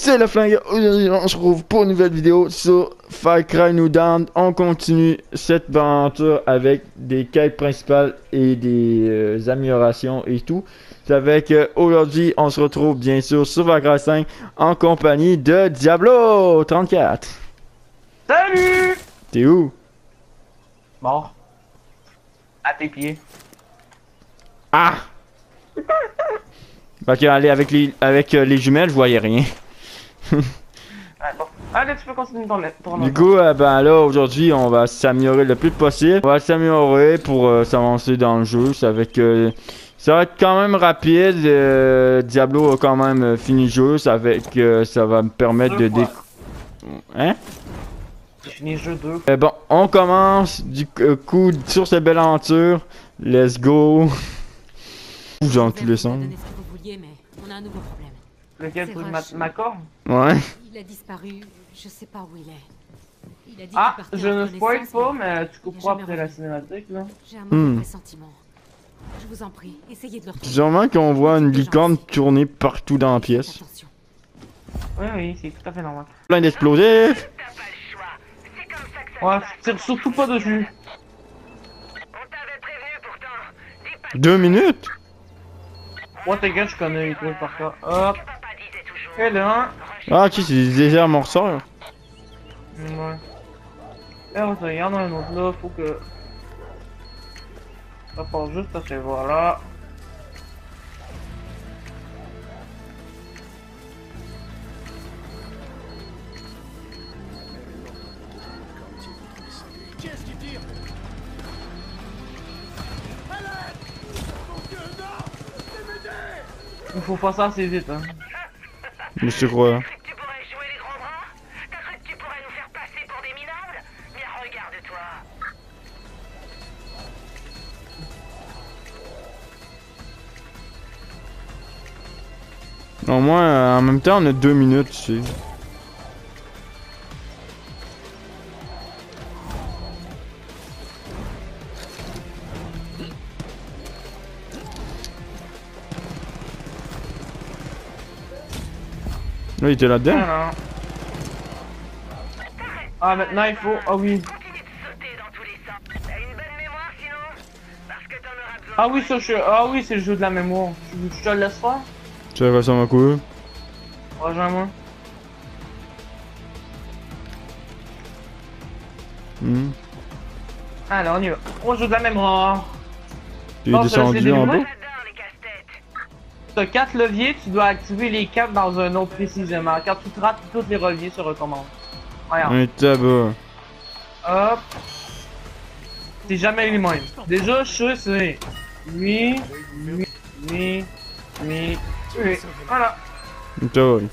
c'est le flingue. Aujourd'hui, on se retrouve pour une nouvelle vidéo sur Far Cry New Dawn. On continue cette aventure avec des quêtes principales et des améliorations et tout. Ça fait que aujourd'hui, on se retrouve bien sûr sur Far Cry 5 en compagnie de Diablo 34. Salut! T'es où? Mort. À tes pieds. Ah! Ok, allez, avec les jumelles, je voyais rien. Ah, bon. Allez, tu peux continuer ton Du coup, ben là, aujourd'hui, on va s'améliorer le plus possible. On va s'améliorer pour s'avancer dans le jeu. Ça va être quand même rapide. Diablo a quand même fini le jeu. Ça va me permettre de Hein? J'ai fini le jeu 2. Bon, on commence du coup sur cette belle aventure. Let's go. Dans tous les sens. Mais on a un nouveau problème. Lequel C'est truc Rush. ma corne? Ouais. Il a disparu, je sais pas où il est. Il a dit Ah, qu'il partait je en ne spoil reconnaissance, pas, mais tu il couperas a jamais après la revenu. cinématique là. J'ai un mauvais pressentiment. Je vous en prie, essayez de le retrouver. Sûrement qu'on voit une licorne tourner partout dans la pièce. Attention. Oui, c'est tout à fait normal. Plein d'explosifs. Ouais, tire surtout pas dessus. 2 minutes. Ouais, t'inquiète, je connais les trucs par cœur. Hop. Et là. Ah, ok, c'est des déserts morceurs. Ouais. Et on regarde un autre là, faut que. Ça part juste à ces voilà. Il faut pas ça assez vite, hein. Mais c'est quoi? Tu pourrais jouer les grands bras? T'as cru que tu pourrais nous faire passer pour des minables? Bien regarde-toi. Au moins, en même temps, on a 2 minutes, tu sais. Là, il était là-dedans? Ah, non. Ah, maintenant il faut. Ah oui. Continue de sauter dans tous les sens. T'as une bonne mémoire sinon? Parce que t'en auras besoin. Ah oui, ça, ah oui, c'est le jeu de la mémoire. Je te le laisse faire? Ça ressemble à quoi? Rejoins-moi. Hmm. Allez, on y va. On joue de la mémoire. Il est Bon, ça, descendu c'est en des bas? J'adore les casse-têtes. T'as 4 leviers, tu dois activer les 4 dans un autre précisément. Quand tu te rates, tous les leviers se recommencent. Regarde. Un tabac. Hop. C'est jamais les mêmes. Déjà, je sais, c'est. Oui. Voilà. Un tabac.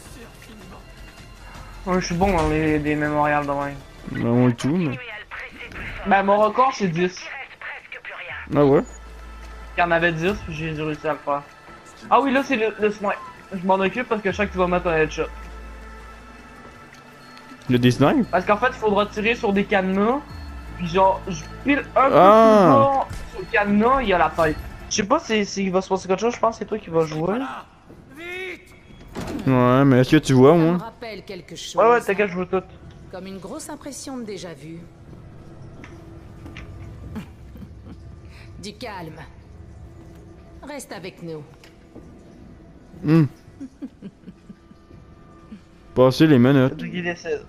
Ouais, je suis bon dans les mémorials de même. Ben, on le tout, mais. Continuez à le presser plus fort. Ben, mon record, c'est 10. Il reste presque plus rien. Ah ouais? Il y en avait 10, puis j'ai réussi à le faire. Ah oui, là, c'est le snipe. Je m'en occupe parce que je sais que tu vas mettre un headshot. Le des snipes? Parce qu'en fait, il faudra tirer sur des cadenas. Puis genre, je pile un peu plus Ah. bas sur le cadenas, il y a la tête. Je sais pas s'il va se passer quelque chose, je pense que c'est toi qui vas jouer. Ouais, mais est-ce que tu vois, Ça me moi? rappelle quelque chose. Ouais, t'inquiète, je veux tout. Comme une grosse impression de déjà vu. Du calme. Reste avec nous. Hmm. Passer les C'est menottes. toi qui décide.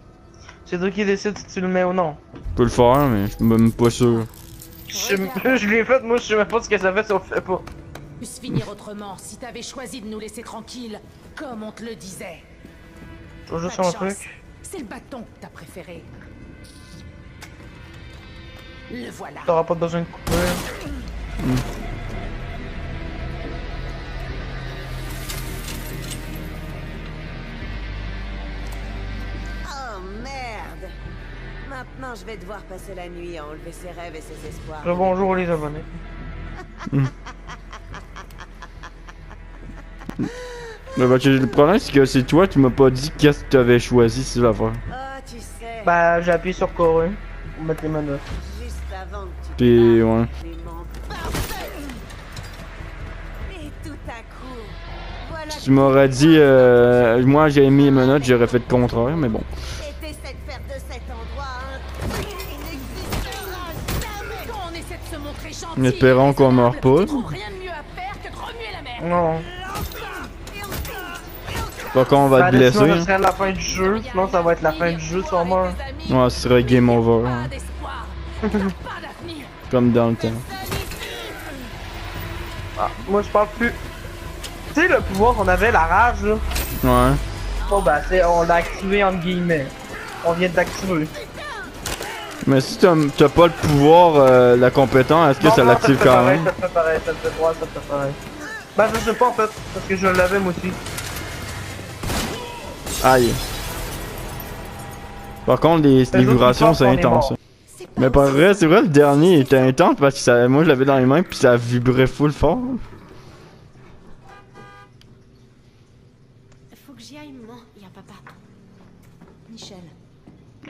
C'est toi qui décide si tu le mets ou non. Je peux le faire, mais je suis même pas sûr. Je l'ai fait, moi je sais même pas ce que ça fait si on le fait pas. Puisse finir autrement si t'avais choisi de nous laisser tranquilles, comme on te le disait. Je vois juste Pas de un chance. truc. C'est le bâton que t'as préféré. Le voilà. T'auras pas besoin de couper. Oh merde! Maintenant, je vais devoir passer la nuit à enlever ses rêves et ses espoirs. Bonjour les abonnés. Le problème, c'est que c'est toi qui m'as pas dit qu'est-ce que tu avais choisi sur l'affaire. Ah, tu sais, Bah, j'ai appuyé sur Corée pour mettre les menottes. juste avant que tu Puis, partes, ouais. les membres parfaits. Et tout à coup, Voilà. Si tu m'aurais dit, moi j'ai mis les menottes, j'aurais fait le contraire, mais bon. Et t'essaies de faire de cet endroit un truc qui n'existera jamais. Quand on essaie de se montrer gentil, Espérons qu'on meurt pas. tu trouves rien de mieux à faire que de remuer la mer. Non. Pas qu'on va te Sinon, blesser. ça Hein. serait la fin du jeu. Sinon, ça va être la fin du jeu, sûrement. Ouais, ce serait game over. Pas Hein. d'espoir. T'as pas d'avenir. Comme dans le temps. Ah, moi, je parle plus. Tu sais, le pouvoir qu'on avait, la rage, là. Ouais. Bon, bah, on l'a activé, entre guillemets. On vient de l'activer. Mais si t'as pas le pouvoir, la compétence, est-ce que Non, ça non, l'active te fait quand pareil, même? Ça te fait pareil, ça te fait droit, ça te fait pareil. Bah, je sais pas, en fait, parce que je l'avais, moi aussi. Aïe. Par contre, les autres, vibrations, ils c'est pensent qu'on est intense. mort. Hein. Mais par vrai, c'est vrai, le dernier était intense parce que ça, moi je l'avais dans les mains puis ça vibrait full fort. Faut que j'y aille, maman. Il y a papa. Michel,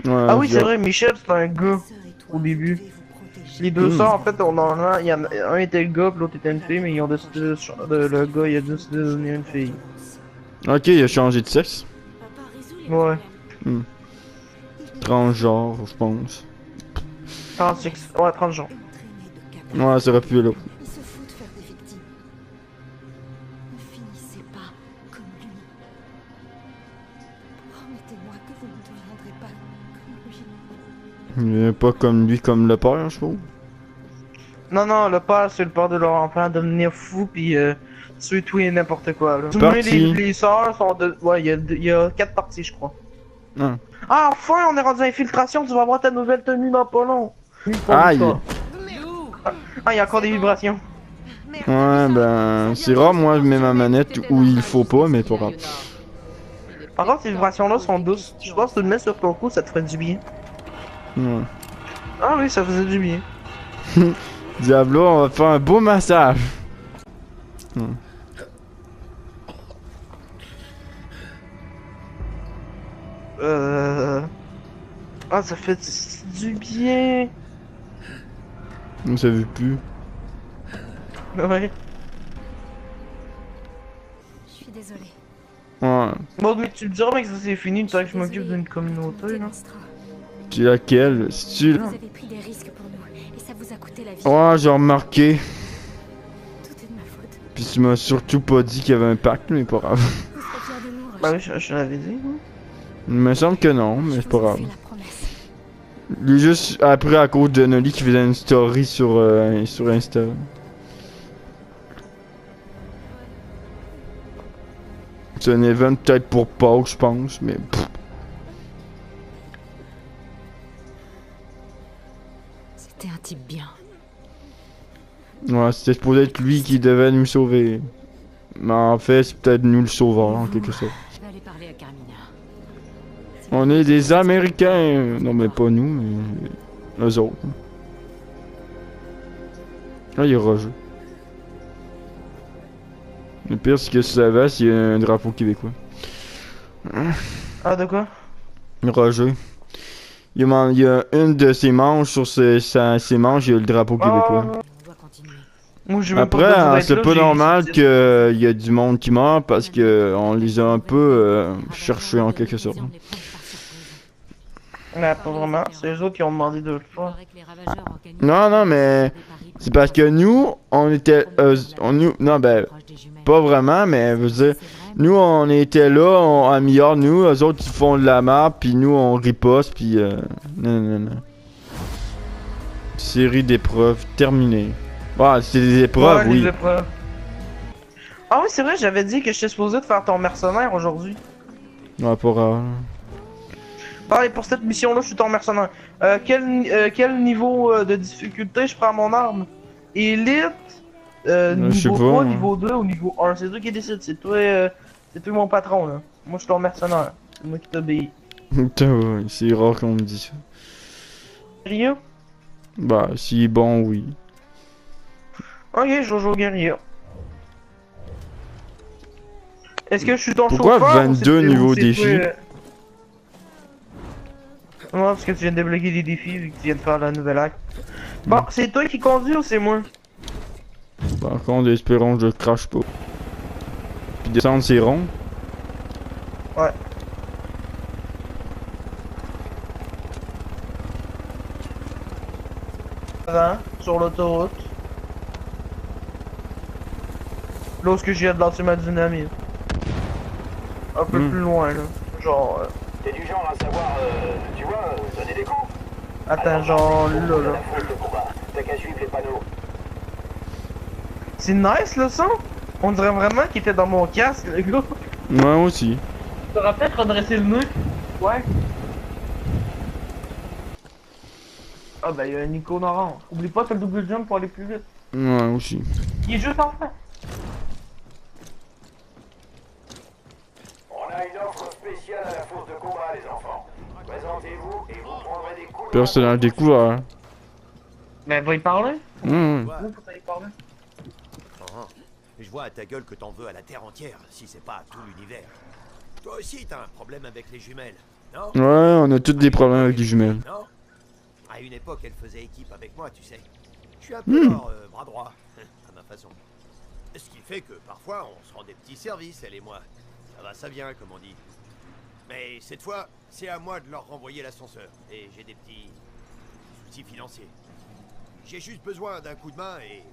Ouais, Ah oui, c'est genre- vrai, Michel, c'est un gars. sœur et toi, Au début. devez vous protéger. Les deux sœurs, en fait, on en a, il y en a un était le gars, puis l'autre était une fille, mais ils ont décidé le gars, il a décidé de devenir une fille. Ok, il a changé de sexe. Papa résout les Ouais. problèmes. Transgenre, je pense. 36, ouais, 30 jours. Entraîné de caca. Ouais, ça aurait pu là. Il se fout de faire des victimes. Ne finissez pas comme lui. Promettez-moi que vous ne deviendrez pas comme lui. Il est pas comme lui, comme le père, je trouve. Non, non, le père, c'est le père de leur enfant, devenir fou, puis tuer tout et n'importe quoi, là. Parti. Les sœurs sont de... Ouais, il y a 4 parties, je crois. Ah. Ah, enfin, on est rendu à infiltration, tu vas avoir ta nouvelle tenue dans pas long. Aïe. Ah, il y a encore des vibrations. Ouais, ben, c'est rare, moi, je mets ma manette où il faut pas, mais pas grave. Par contre, ces vibrations-là sont douces. Je pense que tu le mets sur ton cou, ça te ferait du bien. Ouais. Ah oui, ça faisait du bien. Diablo, on va te faire un beau massage. Ah, ça fait du bien. On s'est vu plus. Ouais. Je suis désolée. Ouais. Bon, mais tu me diras, mec, que ça c'est fini, tu sais que je m'occupe d'une communauté, là. Astra. C'est laquelle? C'est-tu là? Vous avez pris des risques pour nous et ça vous a coûté la vie. Ouais, j'ai remarqué. Tout est de ma faute. Puis tu m'as surtout pas dit qu'il y avait un pacte, mais pas grave. Vous serez fiers de nous, Bah Roger. oui, je l'avais dit, moi. Il me semble que non, mais Je c'est pas vous ai grave. fait la promesse. Il est juste après à cause de Noli qui faisait une story sur Insta. C'est un event peut-être pour Pâques, je pense, mais pff. C'était un type bien. Ouais, c'était supposé être lui qui devait nous sauver. Mais en fait, c'est peut-être nous le sauveur en quelque sorte. Je vais aller parler à Carmina. On est des Américains! Non, mais pas nous, mais eux autres. Là, il y a Roger. Le pire, c'est que tu savais, c'est qu'il y a un drapeau québécois. Ah, de quoi? Roger. Il y a une de ses manches sur ses manches, il y a le drapeau québécois. On doit continuer. Moi, j'ai même Après, pas besoin d'être c'est là, pas j'ai- normal qu'il y a du monde qui meurt parce que on les a un peu cherchés en quelque sorte. On les prend par surprise. Mais pas vraiment, c'est eux autres qui ont demandé de le Il faire. faudrait que les ravageurs organisent Non, mais des paris c'est parce que nous, on était... non, ben, proches des jumelles. pas vraiment, mais je veux dire... C'est vrai, Nous, on était là, à milliard, nous, eux autres, ils font de la merde, puis nous, on riposte, puis non. Série d'épreuves terminée. Ouais, c'est des épreuves, Ouais, les oui. épreuves. Ah oui, c'est vrai, j'avais dit que j'étais supposé de faire ton mercenaire aujourd'hui. Ouais, pas grave. Pareil, pour cette mission-là, je suis ton mercenaire. Quel niveau de difficulté je prends mon arme? Élite, je sais niveau pas, 3, hein. niveau 2 ou niveau 1? C'est toi qui décide, c'est toi mon patron, là. Moi, je suis ton mercenaire. C'est moi qui t'obéis. Putain, ouais, c'est rare qu'on me dise ça. Guerrier? Bah, s'il est bon, oui. Ok, je joue au guerrier. Est-ce que je suis ton Pourquoi chauffeur? 22 niveaux défis? Ouais, parce que tu viens de débloquer des défis vu que tu viens de faire la nouvelle acte. Bon, c'est toi qui conduis ou c'est moi? Par contre, espérons que je crache pas. puis descendre ces ronds. Ouais. Avant, sur l'autoroute. Là où ce que j'ai de lancer ma dynamite. Un peu plus loin là. Genre. T'es du genre à savoir, tu vois, donner des coups. Attends, genre là là. La foule de combat. T'as qu'à suivre les panneaux. C'est nice le son. On dirait vraiment qu'il était dans mon casque, le gars. Ouais, moi aussi. T'aurais peut-être redressé le nez. Ouais. Ah ben y'a un icône orange. Oublie pas, t'as le double jump pour aller plus vite. Ouais, aussi. Il est juste en face. On a une offre spéciale à la fosse de combat, les enfants. Présentez-vous et vous prendrez des coups. Personnage découvert. Mais va y parler. Ouais. Où faut y parler? Je vois à ta gueule que t'en veux à la Terre entière, si c'est pas à tout l'univers. Toi aussi, t'as un problème avec les jumelles, non? Ouais, on a tous des problèmes avec les jumelles. Non? À une époque, elle faisait équipe avec moi, tu sais. Je suis un peu leur bras droit, à ma façon. Ce qui fait que parfois, on se rend des petits services, elle et moi. Ça va, ça vient, comme on dit. Mais cette fois, c'est à moi de leur renvoyer l'ascenseur. Et j'ai des petits soucis financiers. J'ai juste besoin d'un coup de main et...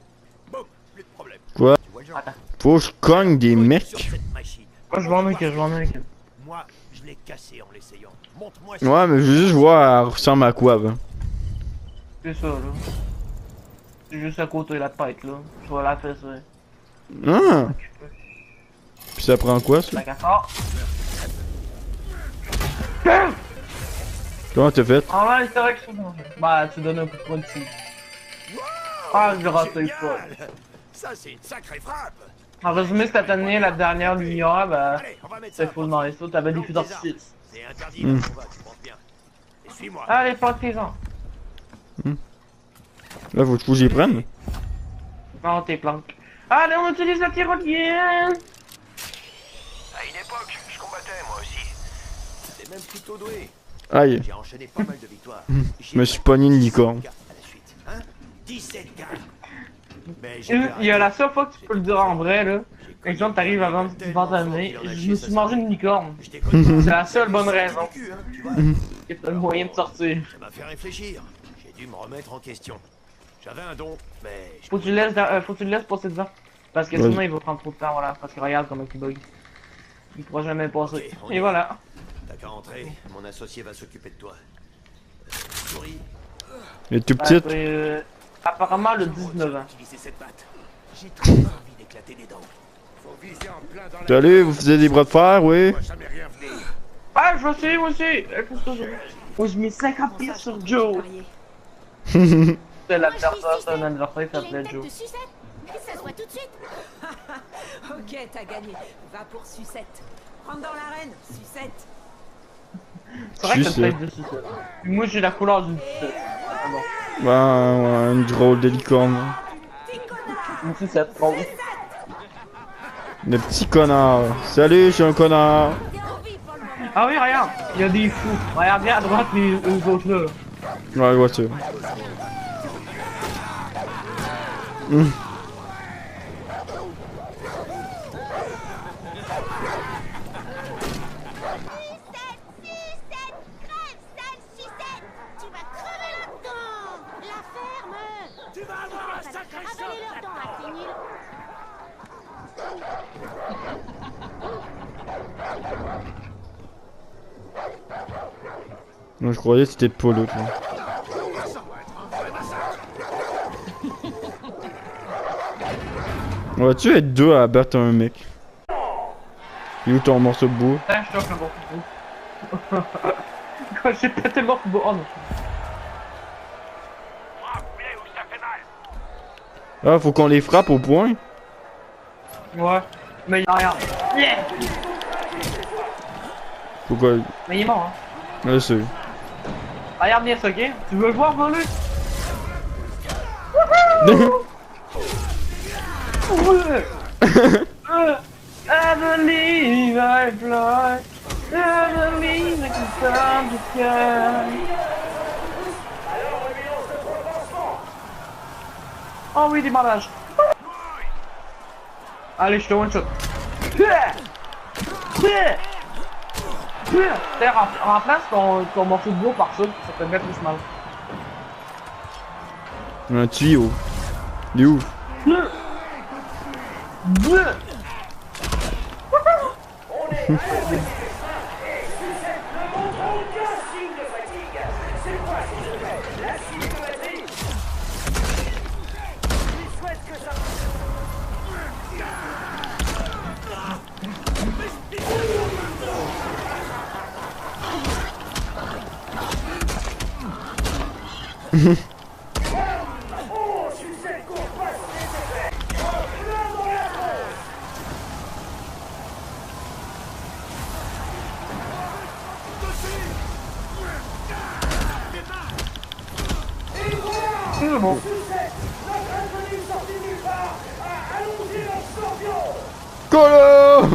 boum, plus de problème. Quoi? Tu vois le genre? Faut que je cogne des Sur mecs. cette machine. Moi je m'en occupe, je m'en occupe. Moi, je l'ai cassé en l'essayant. Montre-moi Ouais, mais je veux juste voir, elle ressemble à quoi, ben. C'est ça là. C'est juste à côté de la tête là. Je vais la faire ça. Ah! Puis ça prend quoi, ça? La cassard. Comment t'as fait? Ah ouais, c'est vrai que c'est bon. Bah tu donnes un coup de poing dessus. Ah je rate pas. Génial! Ça, c'est une sacrée frappe! En résumé, cette année, la dernière lumière, bah, Allez, on va mettre ça. c'est full dans les sauts, t'avais des feux d'artifice. C'est interdit, là, on va, tu penses bien. Et suis-moi. Allez, partez-en. Là, faut que j'y prenne. Non, t'es planque. Allez, on utilise la tyrolienne. À une époque, je combattais moi aussi. C'est même plutôt doué. Aïe. J'ai enchaîné pas mal de victoires. Je me suis pogné une licorne. À la suite, hein? 17 gars. Mais Il y a la seule fois que tu peux le dire en vrai, là. Exemple, t'arrives avant de t'année, je me suis mangé une licorne. Je déconne C'est la seule bonne raison. pas. Hein, tu vois? Que t'as le moyen de sortir. Ça m'a fait réfléchir. J'ai dû me remettre en question. J'avais un don, mais... Faut que tu le laisses passer devant. Parce que sinon, il va prendre trop de temps, voilà. Parce que regarde comment il bug. Il pourra jamais passer. Ok, on y Et va. voilà. T'as qu'à entrer, mon associé va s'occuper de toi. Souris. Elle est tout petite. Apparemment, le 19 ans. Utiliser cette batte. J'ai très envie d'éclater des dents. Faut viser en plein dans la... Salut, vous faisiez des bras de fer, oui? Moi, jamais rien venir. Ah, je vais essayer, moi aussi. Moi, je mets 50 pièces sur Joe. C'est l'adversaire, c'est un adversaire qui s'appelait Joe. Ça se voit tout de suite. Ok, t'as gagné. Va pour Sucette. Rentre dans l'arène, Sucette. C'est vrai que t'as Sucette. peut-être de sucette. Moi, j'ai la couleur d'une sucette. Ah bon. Ouais, une drôle de licorne. Une sucette, rose. Le petit connard. Salut, je suis un connard. Ah oui, regarde, il y a des fous. Regarde bien à droite les autres là. Ouais, je vois ça. Tu vas crever là-dedans. La ferme. Tu vas avoir un sacré choc! Avalez leurs dents, à finir. Moi, je croyais que c'était pas l'autre. là. On va-tu être deux à battre un mec? Et où ton morceau de bois? Putain, je choque le bon coup. Quand j'ai pété le morceau de bois. Oh non. Ah, poulet, où ça fait mal. Ah, faut qu'on les frappe au point? Ouais. Mais il regarde. Yeah. Faut qu'on... Mais il est mort, hein. Ouais, c'est... Regarde bien ça, ok? Tu veux le voir voler? I believe I fly. I believe I can touch the sky. Oh oui, démarrage. Allez, je te one shot. Remplace ton morceau de bois par ça, ça peut mettre plus mal. Un tuyau. Il est où? C'est bon. Colo!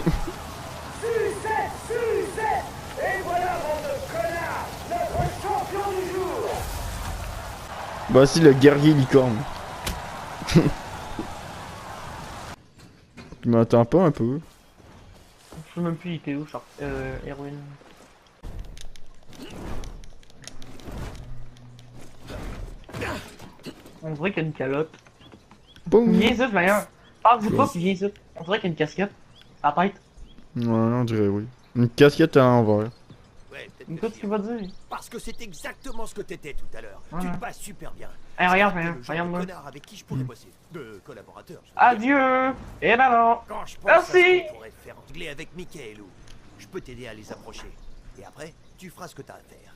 Voici le guerrier licorne. Tu m'entends pas un peu? Je sais même plus il était où, Erwin. On dirait qu'il y a une calotte. Boum! Viens ici, d'ailleurs. Parle-vous pas, puis viens ici. On dirait qu'il y a une casquette. À la tête. Ouais, on dirait oui. Une casquette à l'envers. Ouais, peut-être Écoute ce qu'il va dire. parce que c'est exactement ce que t'étais tout à l'heure. Tu Ouais. le passes super bien. Eh, regarde, C'est regarde, le genre regarde-moi. de connard avec qui je pourrais bosser. De collaborateur. je veux dire. Adieu. Et ben non. Quand je pense Merci. à ce qu'on pourrait faire régler avec Mickey et Lou, je peux t'aider à les approcher. Et après, tu feras ce que t'as à faire.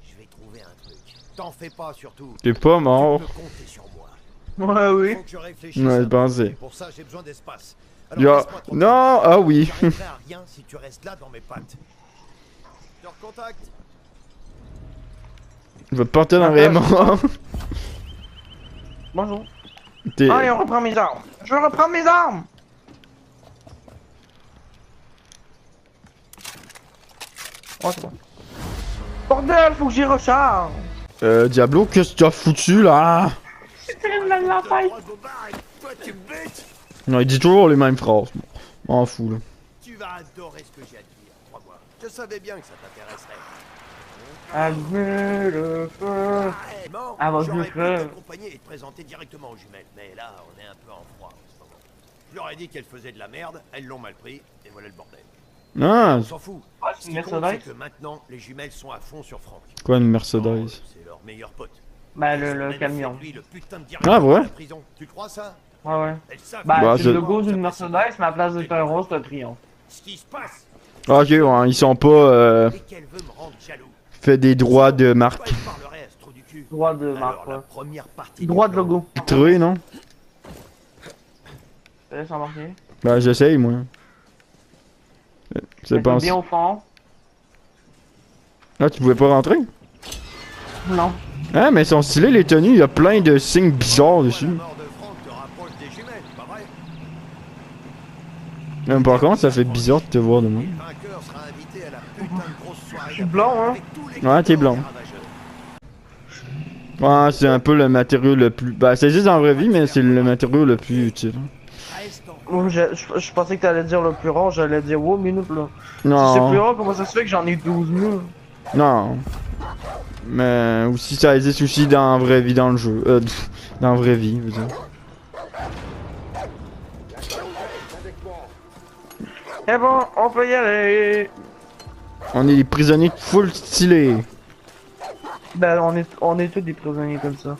Je vais trouver un truc. T'en fais pas surtout. T'es pas mort. Tu peux compter sur moi. Ouais, oui. Faut que je réfléchisse. Ouais, un peu. pensez. Et pour ça, j'ai besoin d'espace. Alors, Ya... laisse-moi tranquille. Non! Ah oui! J'arriverai à rien si tu restes là dans mes pattes. Je te recontacte. Je vais te porter dans les morts. Bonjour. T'es... Allez, on reprend mes armes. Je reprends mes armes. Oh, c'est bon. Bordel, faut que j'y recharge. Diablo, qu'est-ce que tu as foutu là? C'était une balle dans la tête. Toi, tu me butes. Non, il dit toujours les mêmes phrases. Bon, m'en fous là. Tu vas adorer ce que j'ai à te dire, crois-moi. Je savais bien que ça t'intéresserait. Allumer le feu. Non, Ah, bah, j'aurais je pu fais. t'accompagner et te présenter directement aux jumelles. Mais là, on est un peu en froid en ce moment. Je leur ai dit qu'elles faisaient de la merde, elles l'ont mal pris, et voilà le bordel. Ah, On s'en fout. Ah, Ce c'est qui une compte, Mercedes. c'est que maintenant, les jumelles sont à fond sur Franck. quoi une Non, Mercedes? c'est leur meilleur pote. Bah, Ils ont le même camion. fait de lui le putain de Ah, directeur ouais? de la prison. Tu crois ça? Ouais, ouais. Elles savent Bah, Bah, c'est je- le logo d'une Mercedes, mais à la place d'être un rose, c'est un triomphe. ce qui se passe, Ah, ok, ouais, ils sont pas et qu'elle veut me rendre jaloux. fait des droits de Pas marque. y parlerai à ce trou du cul. Droit de Alors, marque, la ouais. première partie Droit du de logo. Trouvé, non? Laisse embarquer. Bah, j'essaye, moi. C'est Mets-toi pas... bien au fond. Ah, tu pouvais pas rentrer? Non. Ah, mais sont stylés les tenues, il y a plein de signes bizarres La dessus. mort de Franck te rapproche des jumelles, pas vrai? Même par contre, ça fait bizarre de te voir de moi. Le vainqueur sera invité à la putain de grosse soirée. Je suis blanc, hein. avec tous les Ouais, t'es blanc. ravageurs. Ouais, c'est un peu le matériau le plus... Bah, c'est juste en vraie vie, mais c'est le matériau le plus utile. Reste en Oh, je pensais que t'allais dire le plus rare, j'allais dire wow, minute là. Si c'est plus Non, rare, comment ça se fait que j'en ai 12 000? non. Mais aussi, ça existe aussi dans la vraie vie, dans le jeu. Dans la vraie vie, je veux dire. Eh bon, on peut y aller. On est des prisonniers full stylés. Ben, on est tous des prisonniers comme ça.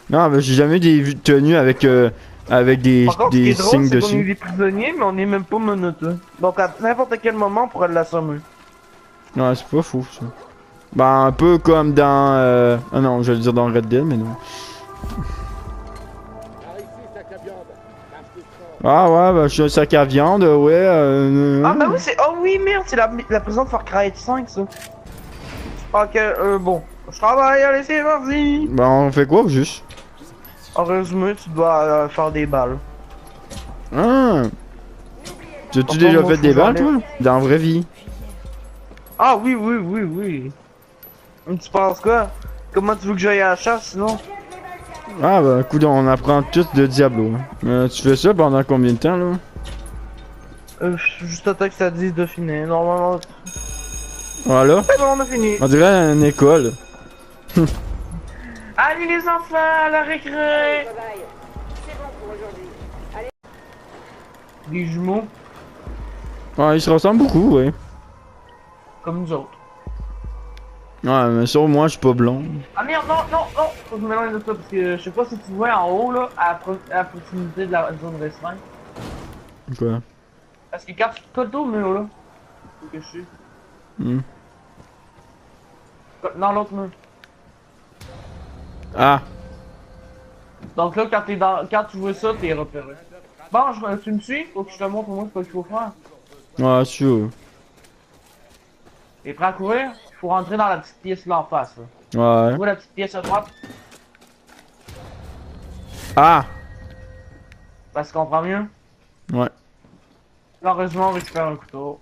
Non, mais j'ai jamais des tenues avec des, Par contre, ce qui des est drôle, signes c'est qu'on est dessus. des prisonniers, mais on n'est même pas menottés. Donc, à n'importe quel moment, on pourrait l'assommer. Non, c'est pas fou, ça. Bah, un peu comme dans... Ah non, j'allais dire dans Red Dead, mais non. Ah ouais, bah, je suis un sac à viande, ouais. Ah, bah oui, c'est. Oh oui, merde, c'est la prison de Far Cry 5, ça. Ok, bon. Je travaille, allez, c'est parti. Bah, on fait quoi, juste? En résumé, tu dois faire des balles. Ah! T'as-tu Par déjà contre, moi, fait des faut balles, que toi? Dans la vraie vie? Ah oui, oui, oui, oui. Tu penses quoi? Comment tu veux que j'aille à la chasse, sinon? Ah bah, écoute, on apprend tous de Diablo. Hein. Tu fais ça pendant combien de temps, là? Juste à temps que ça dise de finir. Normalement, Voilà. c'est bon, on a fini. On dirait une école. Allez les enfants, à la récré. C'est bon pour aujourd'hui. Des jumeaux, Ouais, ils se ressemblent beaucoup, ouais. comme nous autres. Ouais, mais sur moi, je suis pas blond. Ah merde, non, non, non. Faut que je mélange de ça parce que je sais pas si tu vois en haut là, à proximité de la zone restreinte. Quoi? Parce que quand tu te colles au mur là, faut que je suis. Hmm. Non, l'autre mur. Ah! Donc là, quand tu vois ça, t'es repéré. Bon, tu me suis? Faut que je te montre au moins ce qu'il faut faire. Ouais, sûr. T'es prêt à courir? Il faut rentrer dans la petite pièce là en face. Là. Ouais. Tu vois la petite pièce à droite? Ah! Ça se comprend mieux? Ouais. Là, heureusement, on récupère un couteau.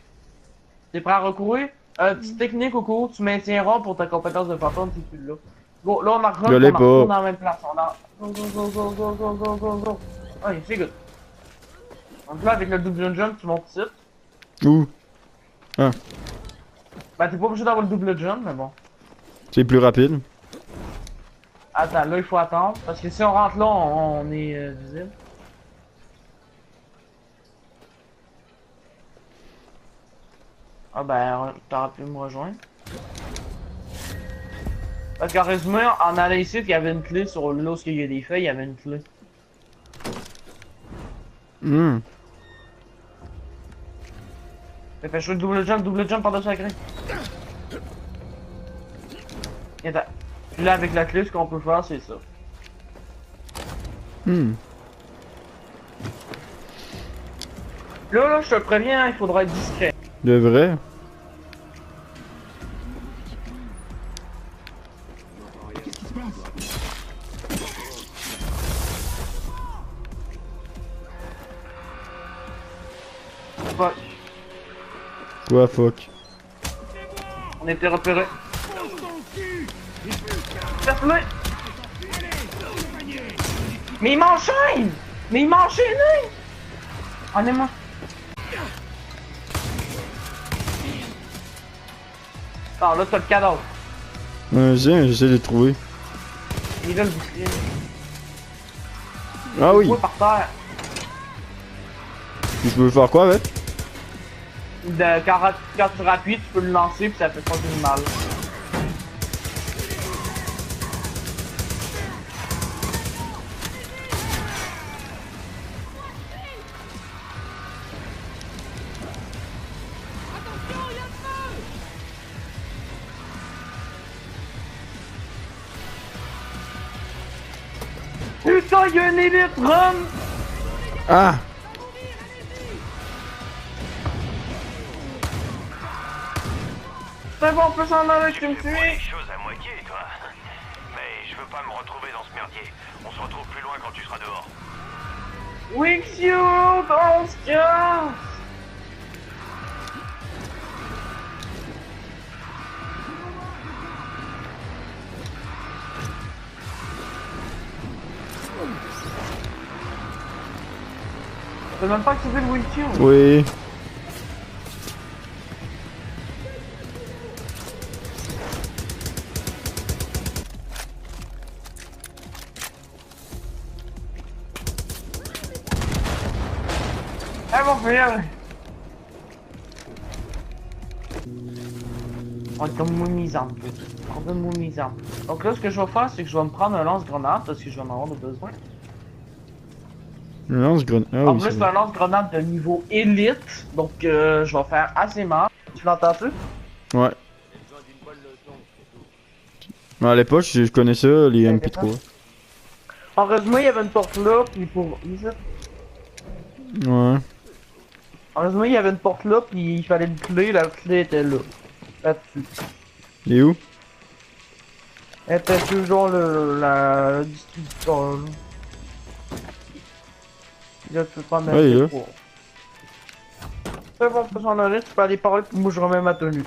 T'es prêt à recourir? Petite technique au cours, tu maintiens rond pour ta compétence de fantôme si tu l'as. Bon, là on a Je l'ai on retourne pas. dans la même place. On a... Go, go, go, go, go, go, go, go, go. Ouais, c'est good. Donc là, avec le double jump, tu montes ici. Où? Bah, t'es pas obligé d'avoir le double jump, mais bon. C'est plus rapide. Attends, là, il faut attendre. Parce que si on rentre là, on est visible. Ah ben, t'aurais pu me rejoindre. Parce qu'en résumé, en allant ici, il y avait une clé sur là où il y a des feuilles, il y avait une clé. Hmm. Fais jouer le double jump par-dessus la grille. Et attends. Puis là, avec la clé, ce qu'on peut faire, c'est ça. Hmm. Là, je te préviens, il faudra être discret. De vrai? Fuck. Quoi, fuck? On était repérés. Ferme-le! Mais il m'enchaîne! Mais il m'a enchaîné! En est moi. Ah, là, t'as le cadavre. J'essaie de le trouver. Il est là, le bouclier. Ah oui! Il est par terre. Je peux faire quoi avec? Quand tu rappuies, tu peux le lancer, puis ça fait pas du mal. Putain, il y a un élite, run! Ah! C'est bon, on peut s'en aller, tu me suis? Les choses à moitié, toi. Mais je veux pas me retrouver dans ce merdier. On se retrouve plus loin quand tu seras dehors. Wix you, on se casse! T'as même pas activé le Wix you? Oui. Ah bon, frère! On est comme moumisant. On est moumisant. Donc là, ce que je vais faire, c'est que je vais me prendre un lance-grenade parce que je vais en avoir de besoin. Un lance-grenade. Ah En oui, plus, c'est c'est un lance-grenade de niveau élite. Donc, je vais faire assez mal. Tu l'entends-tu? Ouais. Mais à l'époque, je connais ça, les MP3. En résumé, il y avait une porte là, puis pour. Ouais. En résumé, il y avait une porte là, puis il fallait une clé. La clé était là. Là-dessus. Et où? Elle était toujours le distributeur. Là. Là, tu peux pas mettre Ouais, il est les là. poids. C'est bon, on peut s'en aller, tu peux aller parler, puis moi je remets ma tenue.